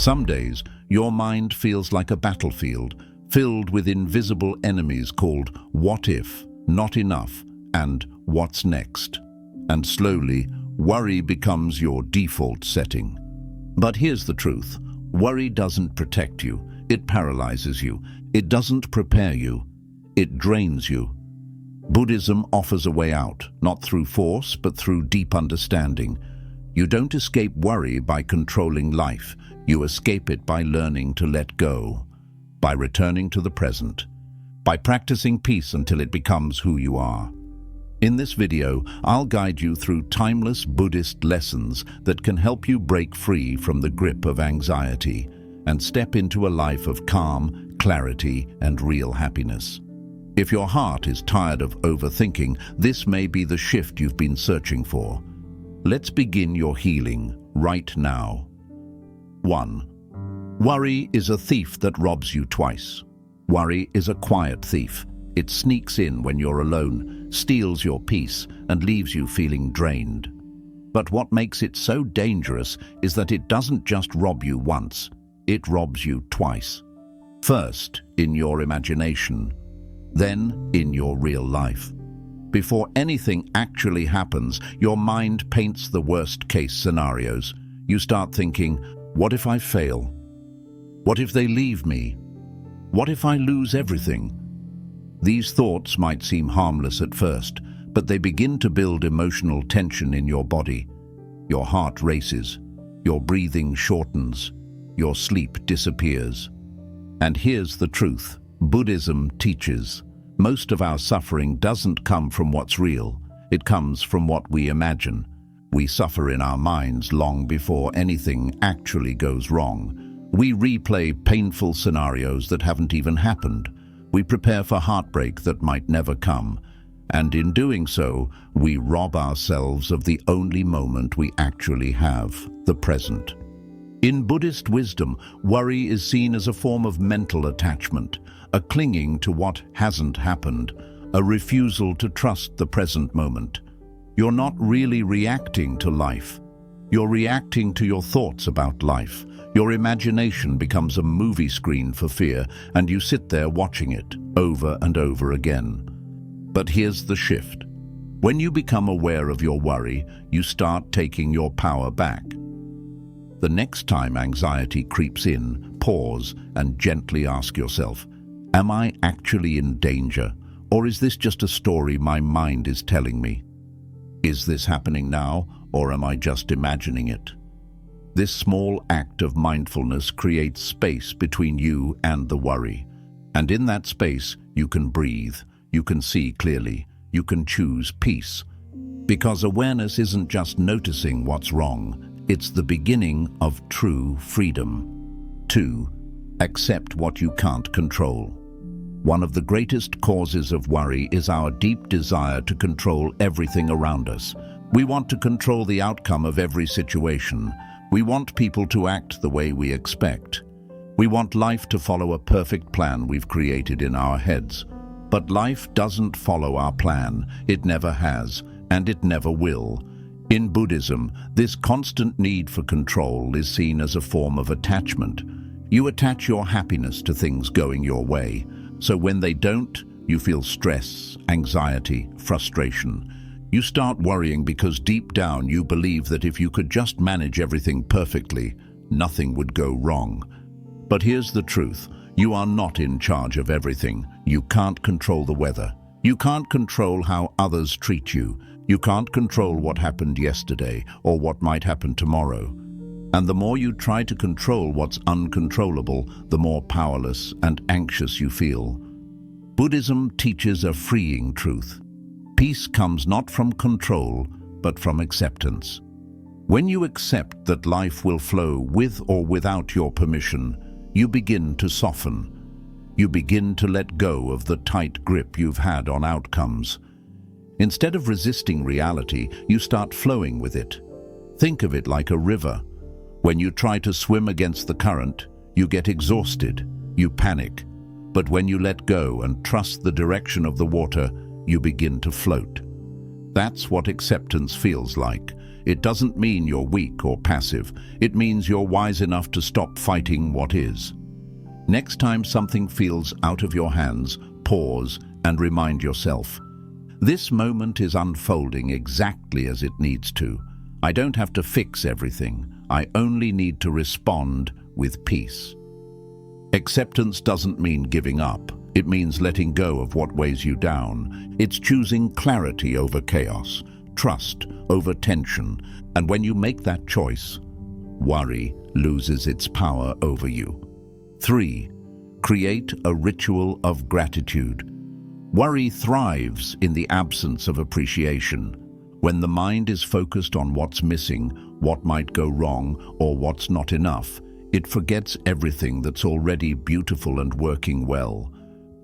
Some days, your mind feels like a battlefield, filled with invisible enemies called what if, not enough, and what's next. And slowly, worry becomes your default setting. But here's the truth. Worry doesn't protect you. It paralyzes you. It doesn't prepare you. It drains you. Buddhism offers a way out, not through force, but through deep understanding. You don't escape worry by controlling life. You escape it by learning to let go, by returning to the present, by practicing peace until it becomes who you are. In this video, I'll guide you through timeless Buddhist lessons that can help you break free from the grip of anxiety and step into a life of calm, clarity, and real happiness. If your heart is tired of overthinking, this may be the shift you've been searching for. Let's begin your healing right now. 1. Worry is a thief that robs you twice. Worry is a quiet thief. It sneaks in when you're alone, steals your peace, and leaves you feeling drained. But what makes it so dangerous is that it doesn't just rob you once, it robs you twice. First, in your imagination, then in your real life. Before anything actually happens, your mind paints the worst-case scenarios. You start thinking, what if I fail? What if they leave me? What if I lose everything? These thoughts might seem harmless at first, but they begin to build emotional tension in your body. Your heart races, your breathing shortens, your sleep disappears. And here's the truth. Buddhism teaches, most of our suffering doesn't come from what's real, it comes from what we imagine. We suffer in our minds long before anything actually goes wrong. We replay painful scenarios that haven't even happened. We prepare for heartbreak that might never come. And in doing so, we rob ourselves of the only moment we actually have, the present. In Buddhist wisdom, worry is seen as a form of mental attachment, a clinging to what hasn't happened, a refusal to trust the present moment. You're not really reacting to life. You're reacting to your thoughts about life. Your imagination becomes a movie screen for fear, and you sit there watching it over and over again. But here's the shift. When you become aware of your worry, you start taking your power back. The next time anxiety creeps in, pause and gently ask yourself, am I actually in danger, or is this just a story my mind is telling me? Is this happening now, or am I just imagining it? This small act of mindfulness creates space between you and the worry. And in that space, you can breathe, you can see clearly, you can choose peace. Because awareness isn't just noticing what's wrong, it's the beginning of true freedom. 2. Accept what you can't control. One of the greatest causes of worry is our deep desire to control everything around us. We want to control the outcome of every situation. We want people to act the way we expect. We want life to follow a perfect plan we've created in our heads. But life doesn't follow our plan. It never has, and it never will. In Buddhism, this constant need for control is seen as a form of attachment. You attach your happiness to things going your way. So when they don't, you feel stress, anxiety, frustration. You start worrying because deep down you believe that if you could just manage everything perfectly, nothing would go wrong. But here's the truth. You are not in charge of everything. You can't control the weather. You can't control how others treat you. You can't control what happened yesterday or what might happen tomorrow. And the more you try to control what's uncontrollable, the more powerless and anxious you feel. Buddhism teaches a freeing truth. Peace comes not from control, but from acceptance. When you accept that life will flow with or without your permission, you begin to soften. You begin to let go of the tight grip you've had on outcomes. Instead of resisting reality, you start flowing with it. Think of it like a river. When you try to swim against the current, you get exhausted, you panic. But when you let go and trust the direction of the water, you begin to float. That's what acceptance feels like. It doesn't mean you're weak or passive. It means you're wise enough to stop fighting what is. Next time something feels out of your hands, pause and remind yourself, this moment is unfolding exactly as it needs to. I don't have to fix everything. I only need to respond with peace. Acceptance doesn't mean giving up. It means letting go of what weighs you down. It's choosing clarity over chaos, trust over tension, and when you make that choice, worry loses its power over you. 3. Create a ritual of gratitude. Worry thrives in the absence of appreciation. When the mind is focused on what's missing, what might go wrong, or what's not enough, it forgets everything that's already beautiful and working well.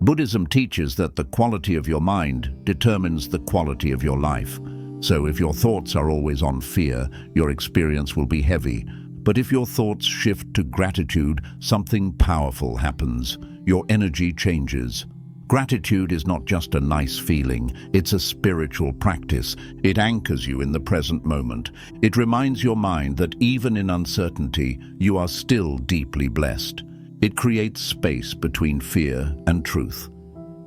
Buddhism teaches that the quality of your mind determines the quality of your life. So if your thoughts are always on fear, your experience will be heavy. But if your thoughts shift to gratitude, something powerful happens. Your energy changes. Gratitude is not just a nice feeling, it's a spiritual practice. It anchors you in the present moment. It reminds your mind that even in uncertainty, you are still deeply blessed. It creates space between fear and truth.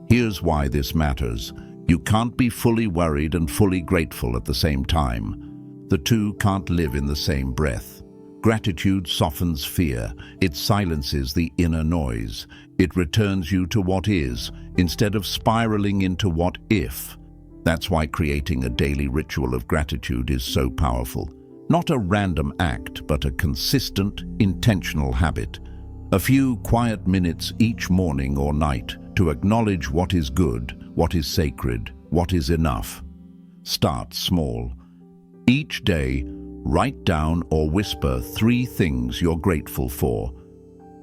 Here's why this matters. You can't be fully worried and fully grateful at the same time. The two can't live in the same breath. Gratitude softens fear. It silences the inner noise. It returns you to what is, instead of spiraling into what if. That's why creating a daily ritual of gratitude is so powerful. Not a random act, but a consistent, intentional habit. A few quiet minutes each morning or night to acknowledge what is good, what is sacred, what is enough. Start small. Each day, write down or whisper 3 things you're grateful for.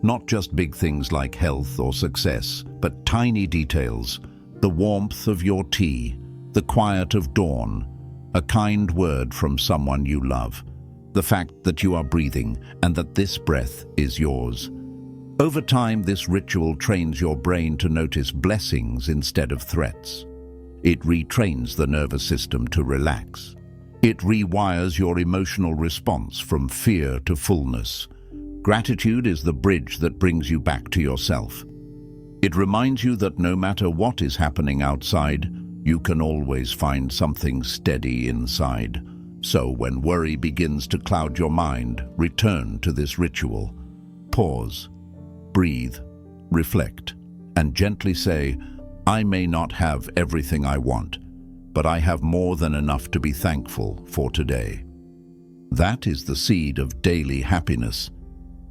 Not just big things like health or success, but tiny details. The warmth of your tea, the quiet of dawn, a kind word from someone you love, the fact that you are breathing and that this breath is yours. Over time, this ritual trains your brain to notice blessings instead of threats. It retrains the nervous system to relax. It rewires your emotional response from fear to fullness. Gratitude is the bridge that brings you back to yourself. It reminds you that no matter what is happening outside, you can always find something steady inside. So when worry begins to cloud your mind, return to this ritual. Pause. Breathe, reflect, and gently say, I may not have everything I want, but I have more than enough to be thankful for today. That is the seed of daily happiness,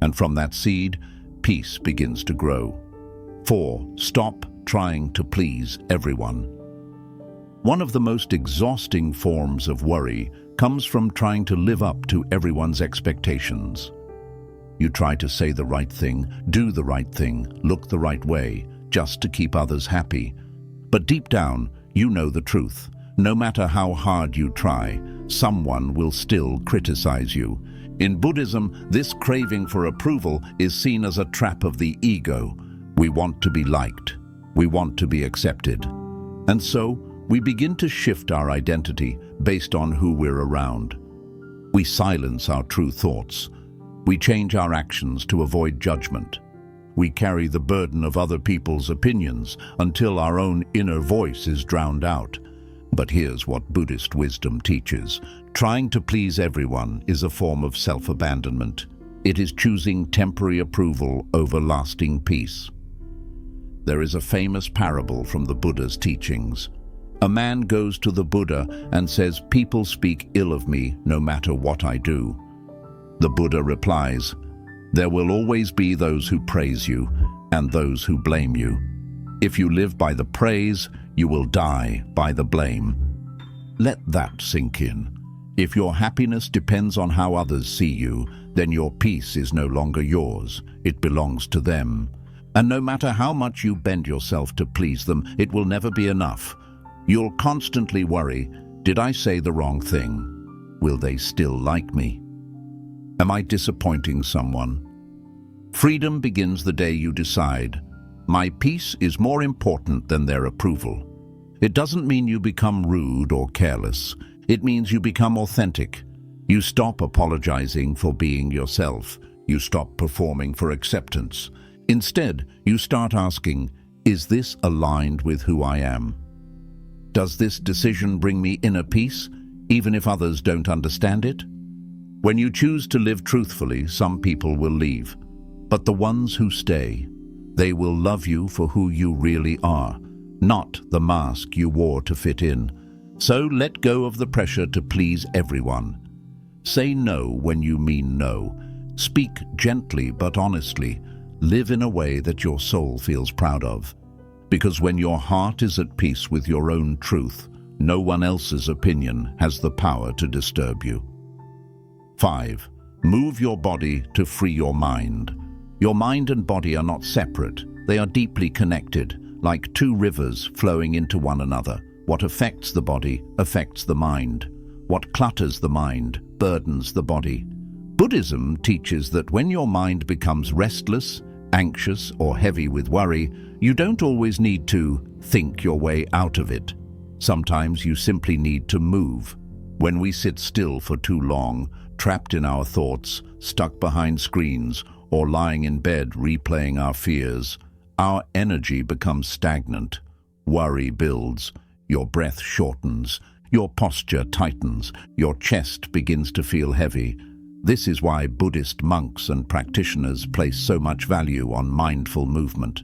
and from that seed, peace begins to grow. 4. Stop trying to please everyone. One of the most exhausting forms of worry comes from trying to live up to everyone's expectations. You try to say the right thing, do the right thing, look the right way, just to keep others happy. But deep down, you know the truth. No matter how hard you try, someone will still criticize you. In Buddhism, this craving for approval is seen as a trap of the ego. We want to be liked. We want to be accepted. And so, we begin to shift our identity based on who we're around. We silence our true thoughts. We change our actions to avoid judgment. We carry the burden of other people's opinions until our own inner voice is drowned out. But here's what Buddhist wisdom teaches. Trying to please everyone is a form of self-abandonment. It is choosing temporary approval over lasting peace. There is a famous parable from the Buddha's teachings. A man goes to the Buddha and says, "People speak ill of me no matter what I do." The Buddha replies, "There will always be those who praise you and those who blame you. If you live by the praise, you will die by the blame." Let that sink in. If your happiness depends on how others see you, then your peace is no longer yours. It belongs to them. And no matter how much you bend yourself to please them, it will never be enough. You'll constantly worry, did I say the wrong thing? Will they still like me? Am I disappointing someone? Freedom begins the day you decide, my peace is more important than their approval. It doesn't mean you become rude or careless. It means you become authentic. You stop apologizing for being yourself. You stop performing for acceptance. Instead, you start asking, is this aligned with who I am? Does this decision bring me inner peace, even if others don't understand it? When you choose to live truthfully, some people will leave. But the ones who stay, they will love you for who you really are, not the mask you wore to fit in. So let go of the pressure to please everyone. Say no when you mean no. Speak gently but honestly. Live in a way that your soul feels proud of. Because when your heart is at peace with your own truth, no one else's opinion has the power to disturb you. 5. Move your body to free your mind. Your mind and body are not separate. They are deeply connected, like two rivers flowing into one another. What affects the body affects the mind. What clutters the mind burdens the body. Buddhism teaches that when your mind becomes restless, anxious, or heavy with worry, you don't always need to think your way out of it. Sometimes you simply need to move. When we sit still for too long, trapped in our thoughts, stuck behind screens, or lying in bed replaying our fears, our energy becomes stagnant. Worry builds, your breath shortens, your posture tightens, your chest begins to feel heavy. This is why Buddhist monks and practitioners place so much value on mindful movement.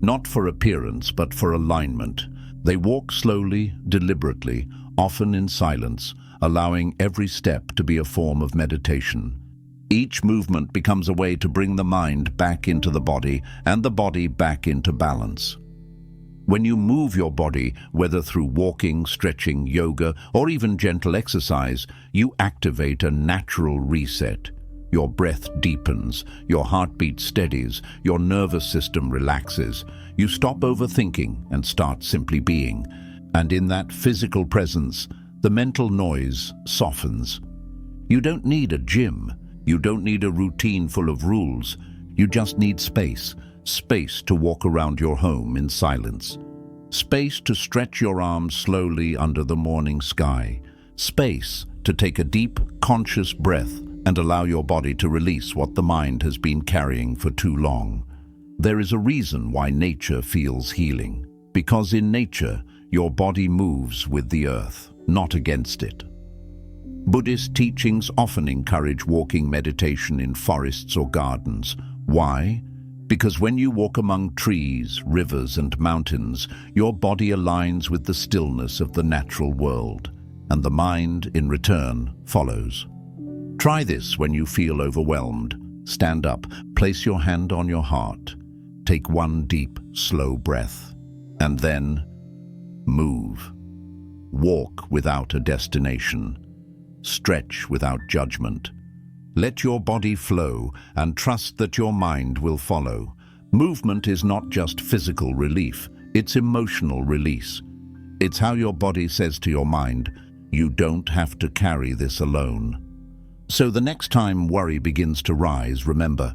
Not for appearance, but for alignment. They walk slowly, deliberately, often in silence, allowing every step to be a form of meditation. Each movement becomes a way to bring the mind back into the body and the body back into balance. When you move your body, whether through walking, stretching, yoga, or even gentle exercise, you activate a natural reset. Your breath deepens, your heartbeat steadies, your nervous system relaxes. You stop overthinking and start simply being. And in that physical presence, the mental noise softens. You don't need a gym. You don't need a routine full of rules. You just need space. Space to walk around your home in silence. Space to stretch your arms slowly under the morning sky. Space to take a deep, conscious breath and allow your body to release what the mind has been carrying for too long. There is a reason why nature feels healing. Because in nature, your body moves with the earth, not against it. Buddhist teachings often encourage walking meditation in forests or gardens. Why? Because when you walk among trees, rivers, and mountains, your body aligns with the stillness of the natural world, and the mind, in return, follows. Try this when you feel overwhelmed. Stand up, place your hand on your heart, take one deep, slow breath, and then move. Walk without a destination. Stretch without judgment. Let your body flow and trust that your mind will follow. Movement is not just physical relief, it's emotional release. It's how your body says to your mind, you don't have to carry this alone. So the next time worry begins to rise, remember,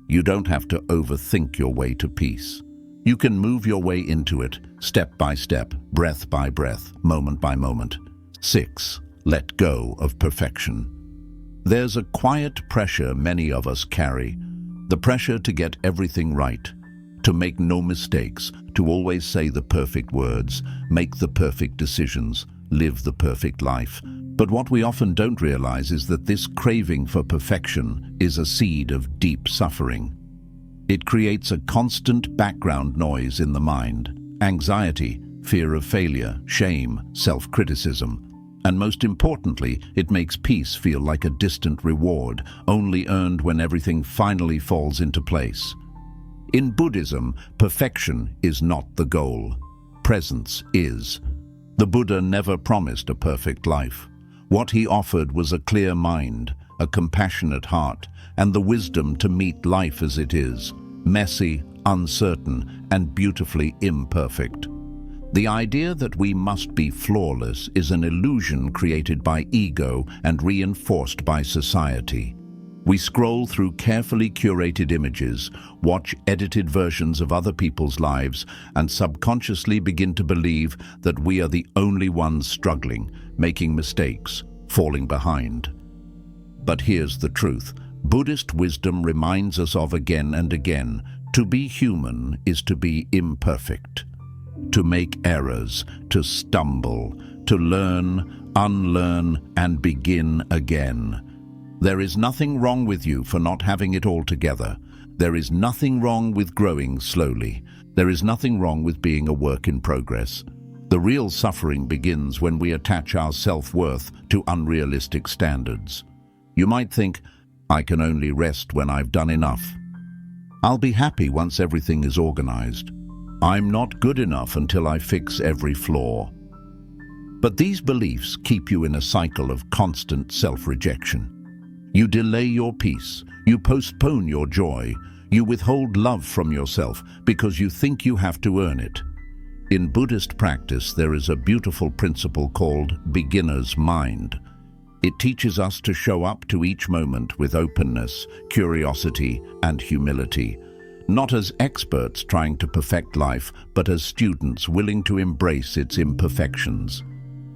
you don't have to overthink your way to peace. You can move your way into it, step by step, breath by breath, moment by moment. 6. Let go of perfection. There's a quiet pressure many of us carry. The pressure to get everything right, to make no mistakes, to always say the perfect words, make the perfect decisions, live the perfect life. But what we often don't realize is that this craving for perfection is a seed of deep suffering. It creates a constant background noise in the mind, anxiety, fear of failure, shame, self-criticism. And most importantly, it makes peace feel like a distant reward, only earned when everything finally falls into place. In Buddhism, perfection is not the goal. Presence is. The Buddha never promised a perfect life. What he offered was a clear mind, a compassionate heart, and the wisdom to meet life as it is, messy, uncertain, and beautifully imperfect. The idea that we must be flawless is an illusion created by ego and reinforced by society. We scroll through carefully curated images, watch edited versions of other people's lives, and subconsciously begin to believe that we are the only ones struggling, making mistakes, falling behind. But here's the truth. Buddhist wisdom reminds us of again and again, to be human is to be imperfect, to make errors, to stumble, to learn, unlearn, and begin again. There is nothing wrong with you for not having it all together. There is nothing wrong with growing slowly. There is nothing wrong with being a work in progress. The real suffering begins when we attach our self-worth to unrealistic standards. You might think, I can only rest when I've done enough. I'll be happy once everything is organized. I'm not good enough until I fix every flaw. But these beliefs keep you in a cycle of constant self-rejection. You delay your peace, you postpone your joy, you withhold love from yourself because you think you have to earn it. In Buddhist practice, there is a beautiful principle called beginner's mind. It teaches us to show up to each moment with openness, curiosity, and humility, not as experts trying to perfect life, but as students willing to embrace its imperfections.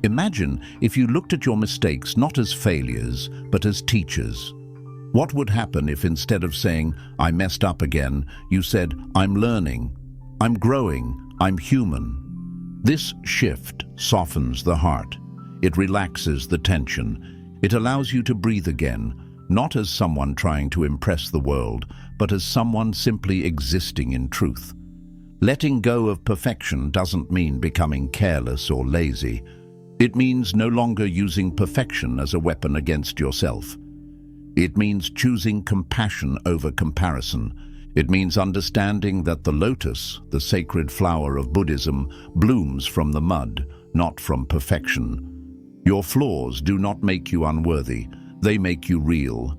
Imagine if you looked at your mistakes not as failures, but as teachers. What would happen if instead of saying, I messed up again, you said, I'm learning, I'm growing, I'm human? This shift softens the heart. It relaxes the tension. It allows you to breathe again, not as someone trying to impress the world, but as someone simply existing in truth. Letting go of perfection doesn't mean becoming careless or lazy. It means no longer using perfection as a weapon against yourself. It means choosing compassion over comparison. It means understanding that the lotus, the sacred flower of Buddhism, blooms from the mud, not from perfection. Your flaws do not make you unworthy, they make you real.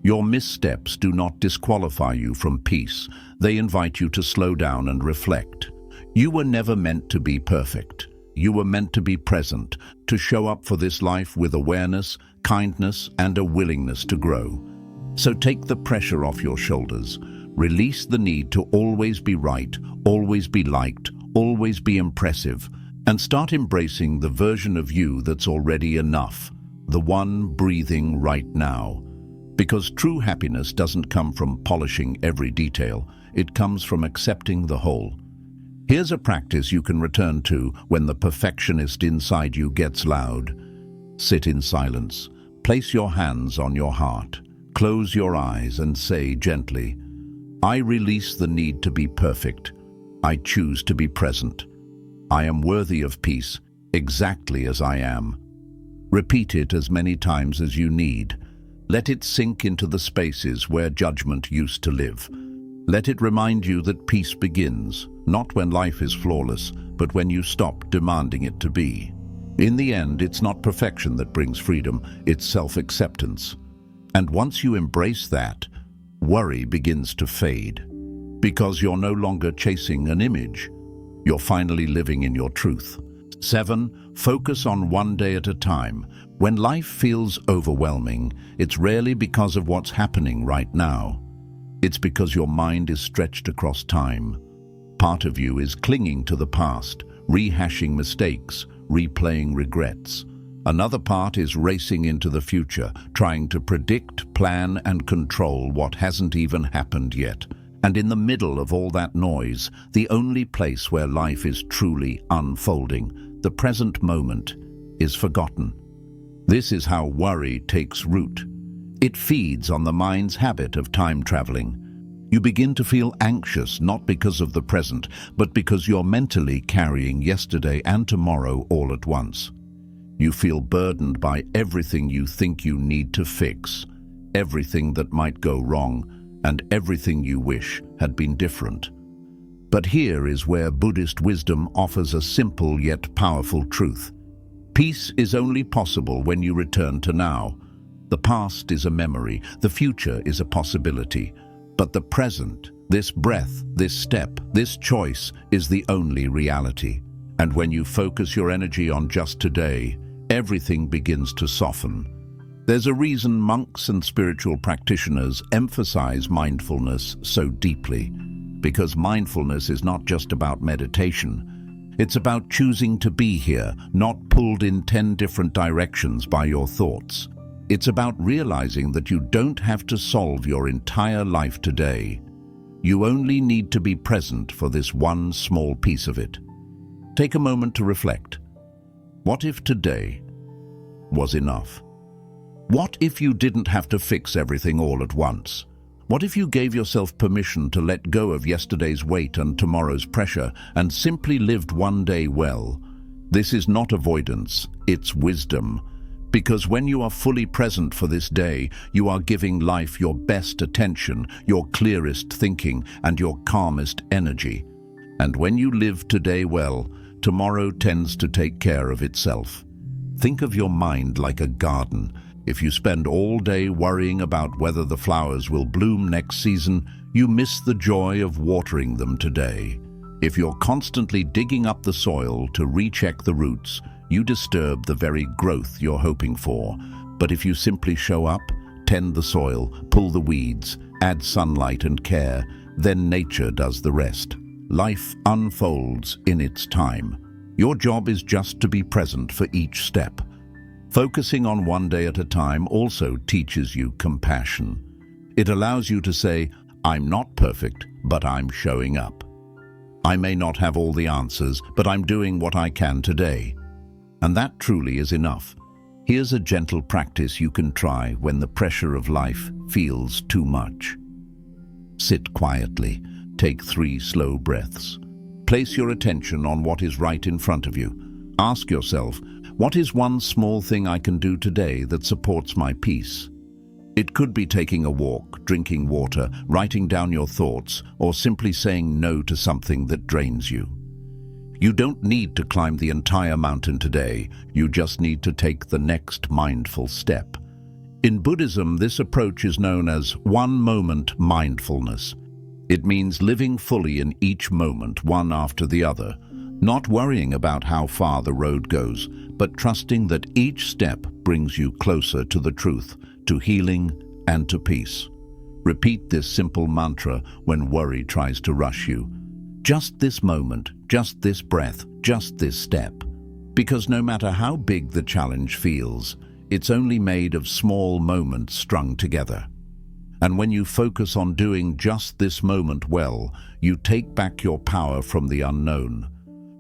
Your missteps do not disqualify you from peace, they invite you to slow down and reflect. You were never meant to be perfect. You were meant to be present, to show up for this life with awareness, kindness, and a willingness to grow. So take the pressure off your shoulders. Release the need to always be right, always be liked, always be impressive, and start embracing the version of you that's already enough, the one breathing right now. Because true happiness doesn't come from polishing every detail, it comes from accepting the whole. Here's a practice you can return to when the perfectionist inside you gets loud. Sit in silence. Place your hands on your heart. Close your eyes and say gently, I release the need to be perfect. I choose to be present. I am worthy of peace, exactly as I am. Repeat it as many times as you need. Let it sink into the spaces where judgment used to live. Let it remind you that peace begins, not when life is flawless, but when you stop demanding it to be. In the end, it's not perfection that brings freedom, it's self-acceptance. And once you embrace that, worry begins to fade. Because you're no longer chasing an image. You're finally living in your truth. 7. Focus on one day at a time. When life feels overwhelming, it's rarely because of what's happening right now. It's because your mind is stretched across time. Part of you is clinging to the past, rehashing mistakes, replaying regrets. Another part is racing into the future, trying to predict, plan, and control what hasn't even happened yet. And in the middle of all that noise, the only place where life is truly unfolding, the present moment, is forgotten. This is how worry takes root. It feeds on the mind's habit of time traveling. You begin to feel anxious not because of the present, but because you're mentally carrying yesterday and tomorrow all at once. You feel burdened by everything you think you need to fix, everything that might go wrong, and everything you wish had been different. But here is where Buddhist wisdom offers a simple yet powerful truth. Peace is only possible when you return to now. The past is a memory, the future is a possibility, but the present, this breath, this step, this choice is the only reality. And when you focus your energy on just today, everything begins to soften. There's a reason monks and spiritual practitioners emphasize mindfulness so deeply, because mindfulness is not just about meditation. It's about choosing to be here, not pulled in 10 different directions by your thoughts. It's about realizing that you don't have to solve your entire life today. You only need to be present for this one small piece of it. Take a moment to reflect. What if today was enough? What if you didn't have to fix everything all at once? What if you gave yourself permission to let go of yesterday's weight and tomorrow's pressure and simply lived one day well? This is not avoidance, it's wisdom. Because when you are fully present for this day, you are giving life your best attention, your clearest thinking, and your calmest energy. And when you live today well, tomorrow tends to take care of itself. Think of your mind like a garden. If you spend all day worrying about whether the flowers will bloom next season, you miss the joy of watering them today. If you're constantly digging up the soil to recheck the roots, you disturb the very growth you're hoping for. But if you simply show up, tend the soil, pull the weeds, add sunlight and care, then nature does the rest. Life unfolds in its time. Your job is just to be present for each step. Focusing on one day at a time also teaches you compassion. It allows you to say, I'm not perfect, but I'm showing up. I may not have all the answers, but I'm doing what I can today. And that truly is enough. Here's a gentle practice you can try when the pressure of life feels too much. Sit quietly. Take 3 slow breaths. Place your attention on what is right in front of you. Ask yourself, what is one small thing I can do today that supports my peace? It could be taking a walk, drinking water, writing down your thoughts, or simply saying no to something that drains you. You don't need to climb the entire mountain today, you just need to take the next mindful step. In Buddhism, this approach is known as one-moment mindfulness. It means living fully in each moment, one after the other, not worrying about how far the road goes, but trusting that each step brings you closer to the truth, to healing, and to peace. Repeat this simple mantra when worry tries to rush you. Just this moment, just this breath, just this step. Because no matter how big the challenge feels, it's only made of small moments strung together. And when you focus on doing just this moment well, you take back your power from the unknown.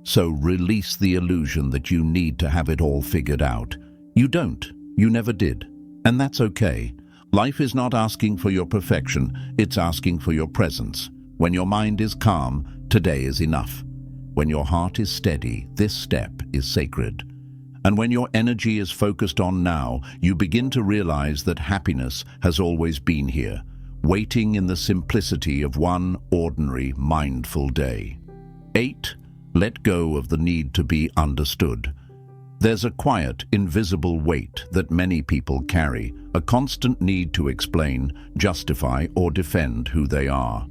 So release the illusion that you need to have it all figured out. You don't. You never did. And that's okay. Life is not asking for your perfection, it's asking for your presence. When your mind is calm, today is enough. When your heart is steady, this step is sacred. And when your energy is focused on now, you begin to realize that happiness has always been here, waiting in the simplicity of one ordinary, mindful day. 8. Let go of the need to be understood. There's a quiet, invisible weight that many people carry, a constant need to explain, justify, or defend who they are.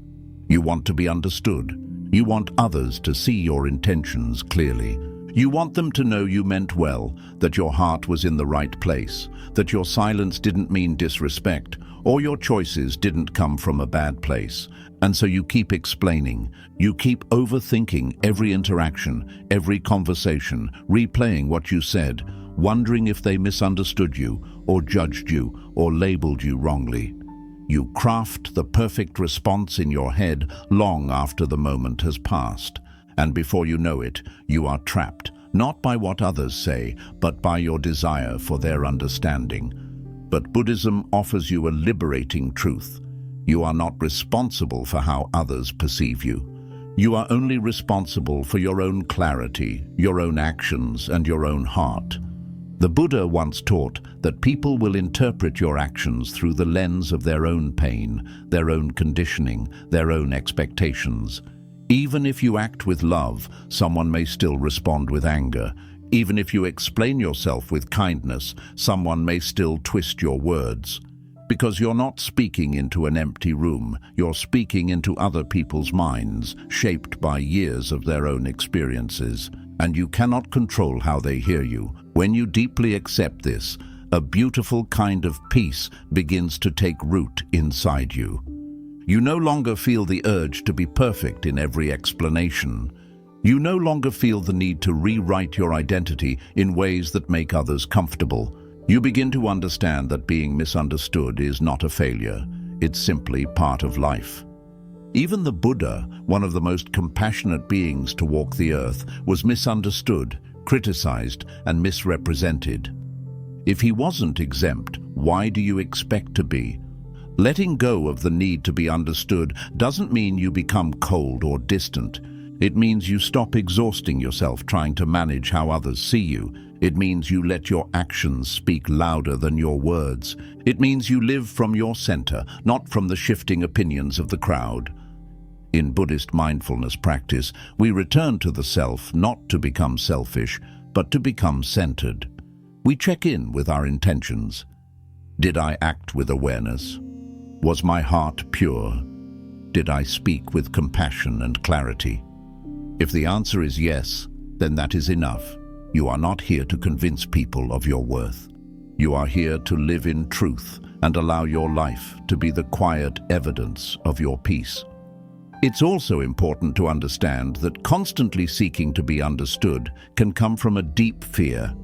You want to be understood. You want others to see your intentions clearly. You want them to know you meant well, that your heart was in the right place, that your silence didn't mean disrespect, or your choices didn't come from a bad place. And so you keep explaining. You keep overthinking every interaction, every conversation, replaying what you said, wondering if they misunderstood you, or judged you, or labeled you wrongly. You craft the perfect response in your head long after the moment has passed. And before you know it, you are trapped, not by what others say, but by your desire for their understanding. But Buddhism offers you a liberating truth. You are not responsible for how others perceive you. You are only responsible for your own clarity, your own actions, and your own heart. The Buddha once taught that people will interpret your actions through the lens of their own pain, their own conditioning, their own expectations. Even if you act with love, someone may still respond with anger. Even if you explain yourself with kindness, someone may still twist your words. Because you're not speaking into an empty room, you're speaking into other people's minds, shaped by years of their own experiences. And you cannot control how they hear you. When you deeply accept this, a beautiful kind of peace begins to take root inside you. You no longer feel the urge to be perfect in every explanation. You no longer feel the need to rewrite your identity in ways that make others comfortable. You begin to understand that being misunderstood is not a failure, it's simply part of life. Even the Buddha, one of the most compassionate beings to walk the earth, was misunderstood, criticized, and misrepresented. If he wasn't exempt, why do you expect to be? Letting go of the need to be understood doesn't mean you become cold or distant. It means you stop exhausting yourself trying to manage how others see you. It means you let your actions speak louder than your words. It means you live from your center, not from the shifting opinions of the crowd. In Buddhist mindfulness practice, we return to the self not to become selfish, but to become centered. We check in with our intentions. Did I act with awareness? Was my heart pure? Did I speak with compassion and clarity? If the answer is yes, then that is enough. You are not here to convince people of your worth. You are here to live in truth and allow your life to be the quiet evidence of your peace. It's also important to understand that constantly seeking to be understood can come from a deep fear,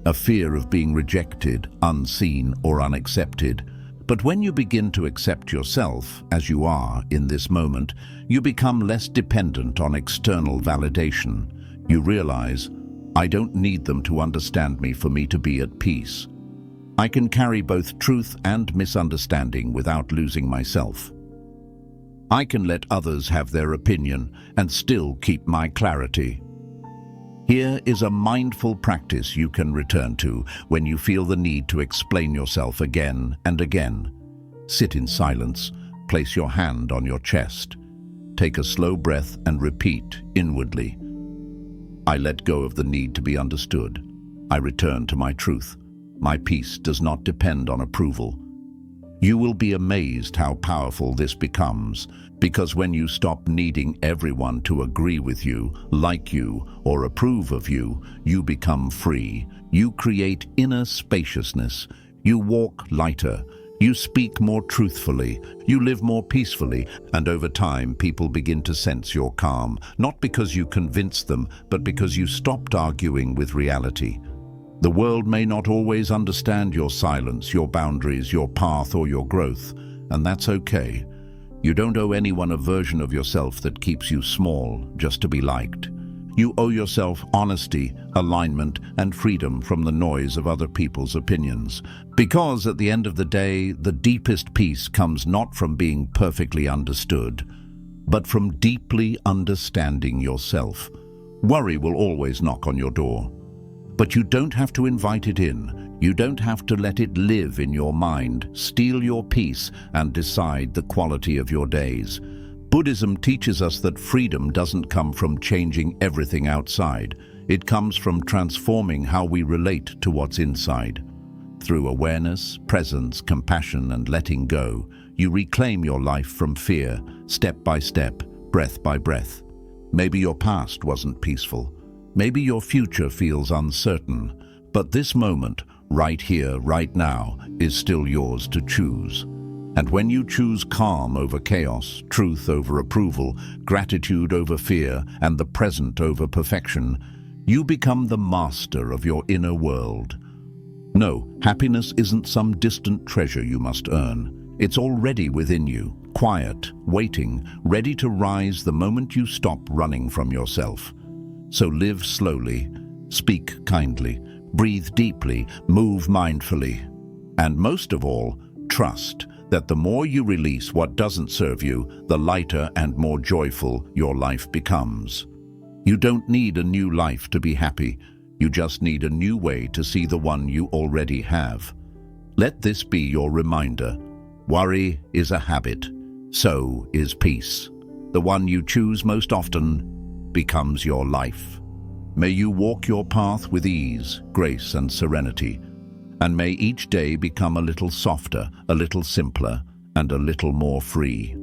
a fear of being rejected, unseen, or unaccepted. But when you begin to accept yourself as you are in this moment, you become less dependent on external validation. You realize, I don't need them to understand me for me to be at peace. I can carry both truth and misunderstanding without losing myself. I can let others have their opinion and still keep my clarity. Here is a mindful practice you can return to when you feel the need to explain yourself again and again. Sit in silence, place your hand on your chest. Take a slow breath and repeat inwardly. I let go of the need to be understood. I return to my truth. My peace does not depend on approval. You will be amazed how powerful this becomes, because when you stop needing everyone to agree with you, like you, or approve of you, you become free. You create inner spaciousness. You walk lighter. You speak more truthfully. You live more peacefully. And over time, people begin to sense your calm, not because you convinced them, but because you stopped arguing with reality. The world may not always understand your silence, your boundaries, your path, or your growth, and that's okay. You don't owe anyone a version of yourself that keeps you small just to be liked. You owe yourself honesty, alignment, and freedom from the noise of other people's opinions. Because at the end of the day, the deepest peace comes not from being perfectly understood, but from deeply understanding yourself. Worry will always knock on your door. But you don't have to invite it in. You don't have to let it live in your mind, steal your peace, and decide the quality of your days. Buddhism teaches us that freedom doesn't come from changing everything outside. It comes from transforming how we relate to what's inside. Through awareness, presence, compassion, and letting go, you reclaim your life from fear, step by step, breath by breath. Maybe your past wasn't peaceful. Maybe your future feels uncertain, but this moment, right here, right now, is still yours to choose. And when you choose calm over chaos, truth over approval, gratitude over fear, and the present over perfection, you become the master of your inner world. No, happiness isn't some distant treasure you must earn. It's already within you, quiet, waiting, ready to rise the moment you stop running from yourself. So live slowly, speak kindly, breathe deeply, move mindfully, and most of all, trust that the more you release what doesn't serve you, the lighter and more joyful your life becomes. You don't need a new life to be happy. You just need a new way to see the one you already have. Let this be your reminder. Worry is a habit. So is peace. The one you choose most often becomes your life. May you walk your path with ease, grace, and serenity, and may each day become a little softer, a little simpler, and a little more free.